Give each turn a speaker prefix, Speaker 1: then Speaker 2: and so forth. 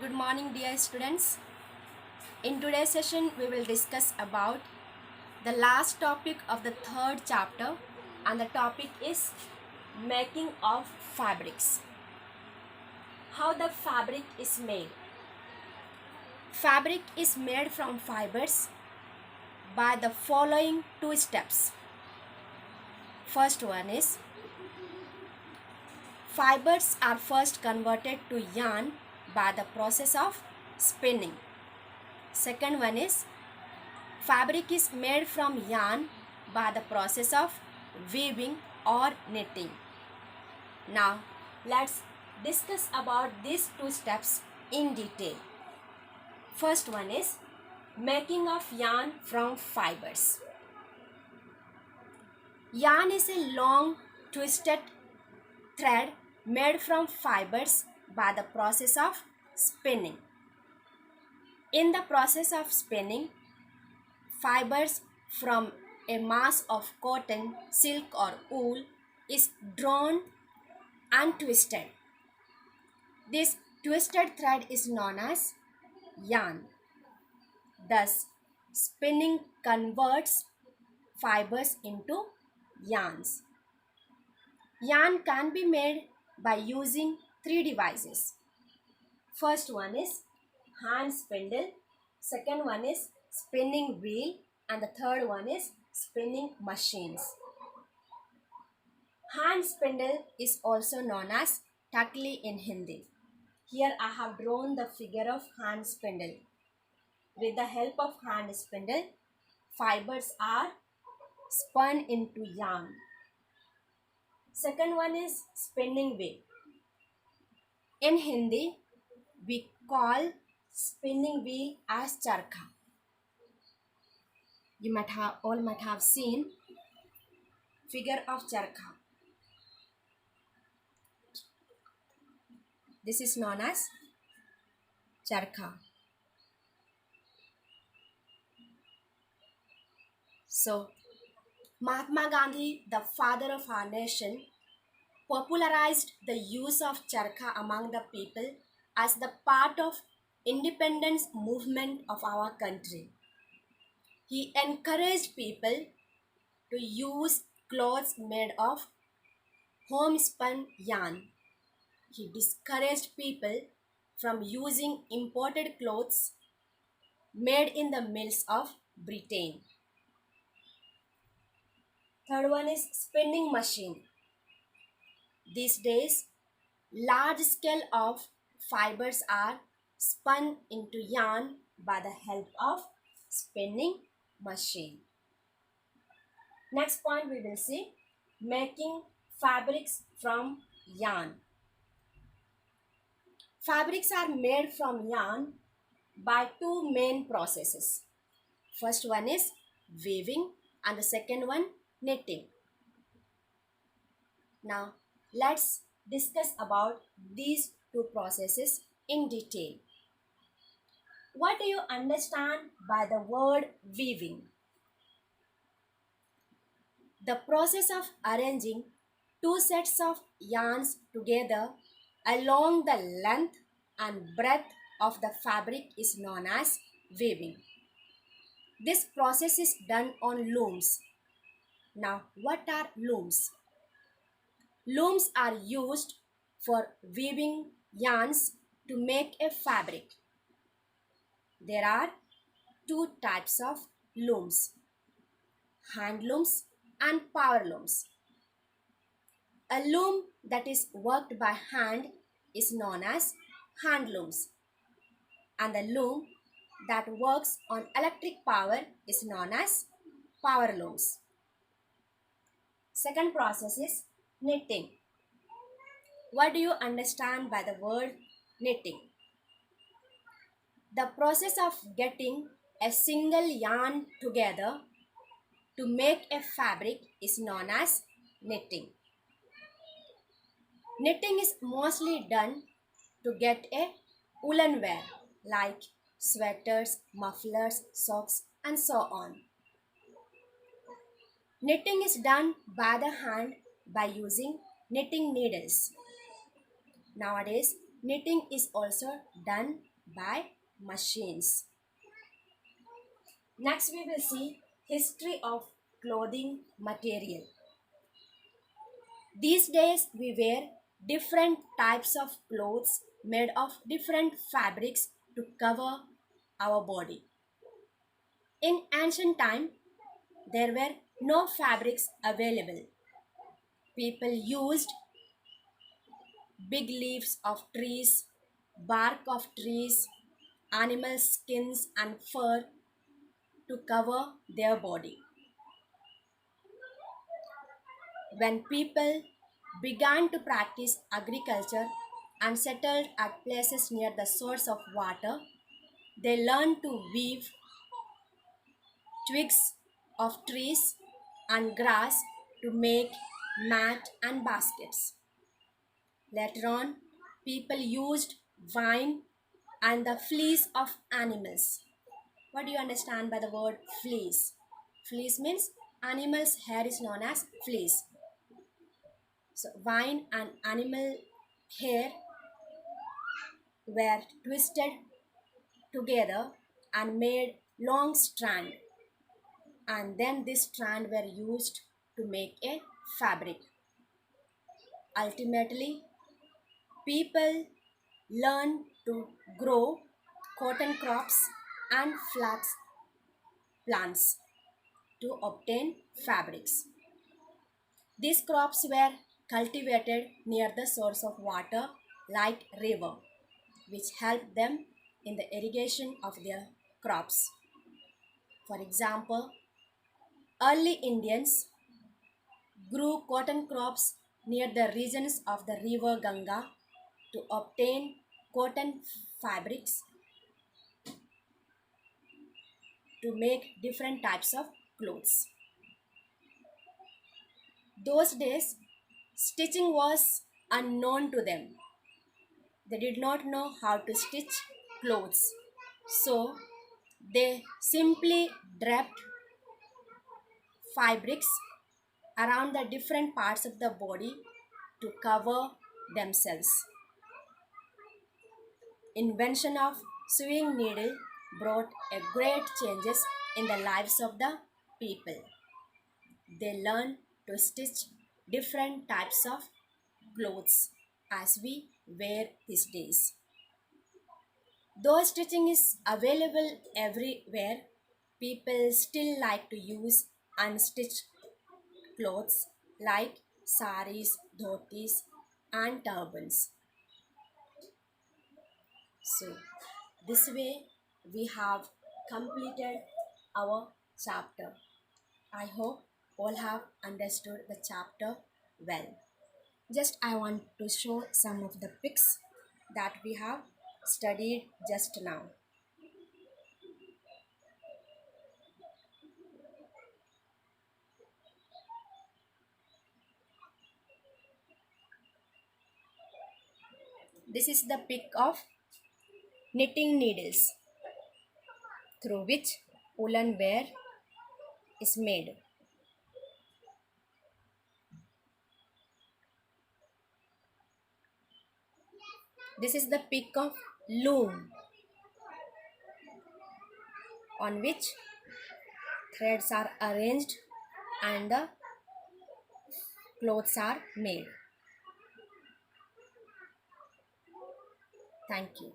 Speaker 1: Good morning, dear students. In today's session, we will discuss about the last topic of the third chapter, and the topic is making of fabrics. How the fabric is made. Fabric is made from fibers by the following two steps. First one is fibers are first converted to yarn by the process of spinning. Second one is fabric is made from yarn by the process of weaving or knitting. Now, let's discuss about these two steps in detail. First one is making of yarn from fibers. Yarn is a long twisted thread made from fibers by the process of spinning. In the process of spinning, fibers from a mass of cotton, silk or wool is drawn and twisted. This twisted thread is known as yarn. Thus, spinning converts fibers into yarns. Yarn can be made by using three devices. First one is hand spindle, second one is spinning wheel, and the third one is spinning machines. Hand spindle is also known as takli in Hindi. Here I have drawn the figure of hand spindle. With the help of hand spindle, fibers are spun into yarn. Second one is spinning wheel. In Hindi, we call spinning wheel as charkha. You all might have seen figure of charkha. This is known as charkha. So, Mahatma Gandhi, the father of our nation, popularized the use of charkha among the people as the part of independence movement of our country. He encouraged people to use clothes made of homespun yarn. He discouraged people from using imported clothes made in the mills of Britain. Third one is spinning machine. These days, large scale of fibers are spun into yarn by the help of spinning machine. Next point we will see making fabrics from yarn. Fabrics are made from yarn by two main processes. First one is weaving and the second one knitting. Now let's discuss about these two processes in detail. What do you understand by the word weaving? The process of arranging two sets of yarns together along the length and breadth of the fabric is known as weaving. This process is done on looms. Now, what are looms? Looms are used for weaving yarns to make a fabric. There are two types of looms, hand looms and power looms. A loom that is worked by hand is known as hand looms, and the loom that works on electric power is known as power looms. Second process is knitting. What do you understand by the word knitting? The process of getting a single yarn together to make a fabric is known as knitting. Knitting is mostly done to get a woolen wear like sweaters, mufflers, socks, and so on. Knitting is done by the hand by using knitting needles. Nowadays, knitting is also done by machines. Next we will see history of clothing material. These days we wear different types of clothes made of different fabrics to cover our body. In ancient time, there were no fabrics available. People used big leaves of trees, bark of trees, animal skins and fur to cover their body. When people began to practice agriculture and settled at places near the source of water, they learned to weave twigs of trees and grass to make mat and baskets. Later on, people used vine and the fleece of animals. What do you understand by the word fleece? Fleece means animal's hair is known as fleece. So vine and animal hair were twisted together and made long strand, and then this strand were used to make a fabric. Ultimately, people learned to grow cotton crops and flax plants to obtain fabrics. These crops were cultivated near the source of water like river, which helped them in the irrigation of their crops. For example, early Indians grew cotton crops near the regions of the river Ganga to obtain cotton fabrics to make different types of clothes. Those days, stitching was unknown to them. They did not know how to stitch clothes. So, they simply draped fabrics around the different parts of the body to cover themselves. Invention of sewing needle brought a great changes in the lives of the people. They learned to stitch different types of clothes as we wear these days. Though stitching is available everywhere, people still like to use unstitched clothes like saris, dhotis, and turbans. So, this way we have completed our chapter. I hope all have understood the chapter well. Just I want to show some of the pics that we have studied just now. This is the pic of knitting needles through which woolen wear is made. This is the pic of loom on which threads are arranged and the clothes are made. Thank you.